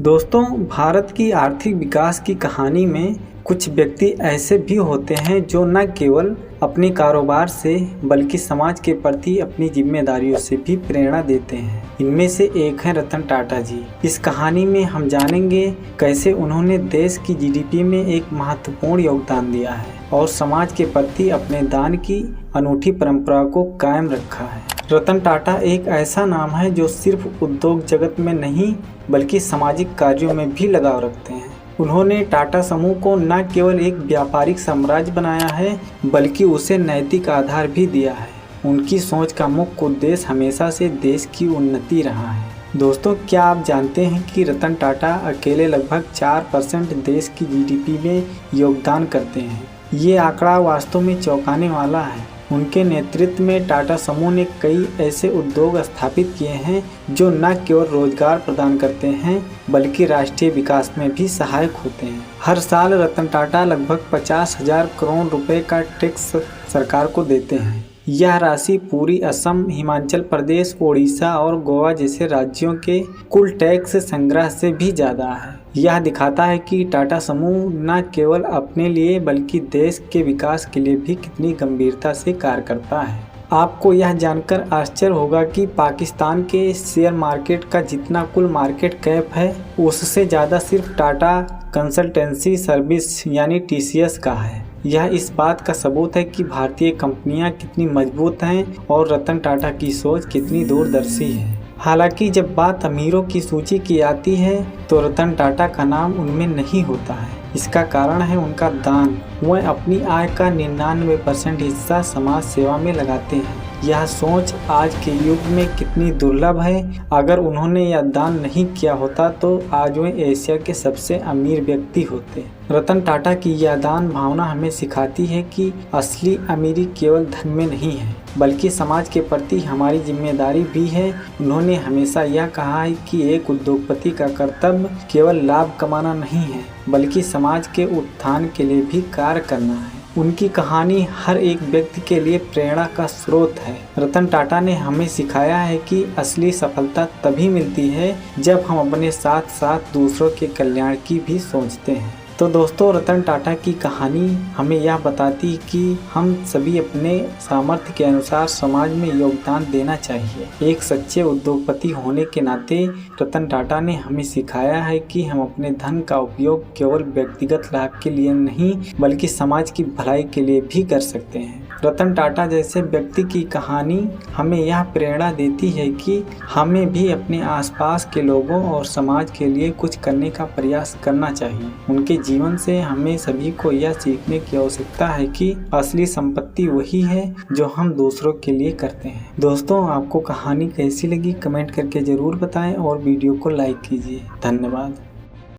दोस्तों, भारत की आर्थिक विकास की कहानी में कुछ व्यक्ति ऐसे भी होते हैं जो न केवल अपने कारोबार से बल्कि समाज के प्रति अपनी जिम्मेदारियों से भी प्रेरणा देते हैं। इनमें से एक हैं रतन टाटा जी। इस कहानी में हम जानेंगे कैसे उन्होंने देश की जीडीपी में एक महत्वपूर्ण योगदान दिया है और समाज के प्रति अपने दान की अनूठी परंपरा को कायम रखा है। रतन टाटा एक ऐसा नाम है जो सिर्फ उद्योग जगत में नहीं बल्कि सामाजिक कार्यों में भी लगाव रखते हैं। उन्होंने टाटा समूह को न केवल एक व्यापारिक साम्राज्य बनाया है बल्कि उसे नैतिक आधार भी दिया है। उनकी सोच का मुख्य उद्देश्य हमेशा से देश की उन्नति रहा है। दोस्तों, क्या आप जानते हैं कि रतन टाटा अकेले लगभग 4% देश की जीडीपी में योगदान करते हैं। ये आंकड़ा वास्तव में चौंकाने वाला है। उनके नेतृत्व में टाटा समूह ने कई ऐसे उद्योग स्थापित किए हैं जो न केवल रोजगार प्रदान करते हैं बल्कि राष्ट्रीय विकास में भी सहायक होते हैं। हर साल रतन टाटा लगभग 50,000 करोड़ रुपए का टैक्स सरकार को देते हैं। यह राशि पूरी असम, हिमाचल प्रदेश, ओडिशा और गोवा जैसे राज्यों के कुल टैक्स संग्रह से भी ज़्यादा है। यह दिखाता है कि टाटा समूह न केवल अपने लिए बल्कि देश के विकास के लिए भी कितनी गंभीरता से कार्य करता है। आपको यह जानकर आश्चर्य होगा कि पाकिस्तान के शेयर मार्केट का जितना कुल मार्केट कैप है उससे ज़्यादा सिर्फ टाटा कंसल्टेंसी सर्विस यानी TCS का है। यह इस बात का सबूत है कि भारतीय कंपनियां कितनी मजबूत हैं और रतन टाटा की सोच कितनी दूरदर्शी है। हालांकि जब बात अमीरों की सूची की आती है तो रतन टाटा का नाम उनमें नहीं होता है। इसका कारण है उनका दान। वह अपनी आय का 99% हिस्सा समाज सेवा में लगाते हैं। यह सोच आज के युग में कितनी दुर्लभ है। अगर उन्होंने यह दान नहीं किया होता तो आज वे एशिया के सबसे अमीर व्यक्ति होते। रतन टाटा की यह दान भावना हमें सिखाती है कि असली अमीरी केवल धन में नहीं है बल्कि समाज के प्रति हमारी जिम्मेदारी भी है। उन्होंने हमेशा यह कहा है कि एक उद्योगपति का कर्तव्य केवल लाभ कमाना नहीं है बल्कि समाज के उत्थान के लिए भी कार्य करना है। उनकी कहानी हर एक व्यक्ति के लिए प्रेरणा का स्रोत है। रतन टाटा ने हमें सिखाया है कि असली सफलता तभी मिलती है जब हम अपने साथ साथ दूसरों के कल्याण की भी सोचते हैं। तो दोस्तों, रतन टाटा की कहानी हमें यह बताती है कि हम सभी अपने सामर्थ्य के अनुसार समाज में योगदान देना चाहिए। एक सच्चे उद्योगपति होने के नाते रतन टाटा ने हमें सिखाया है कि हम अपने धन का उपयोग केवल व्यक्तिगत लाभ के लिए नहीं बल्कि समाज की भलाई के लिए भी कर सकते हैं। रतन टाटा जैसे व्यक्ति की कहानी हमें यह प्रेरणा देती है कि हमें भी अपने आसपास के लोगों और समाज के लिए कुछ करने का प्रयास करना चाहिए। उनके जीवन से हमें सभी को यह सीखने की आवश्यकता है कि असली संपत्ति वही है जो हम दूसरों के लिए करते हैं। दोस्तों, आपको कहानी कैसी लगी कमेंट करके जरूर बताएं और वीडियो को लाइक कीजिए। धन्यवाद।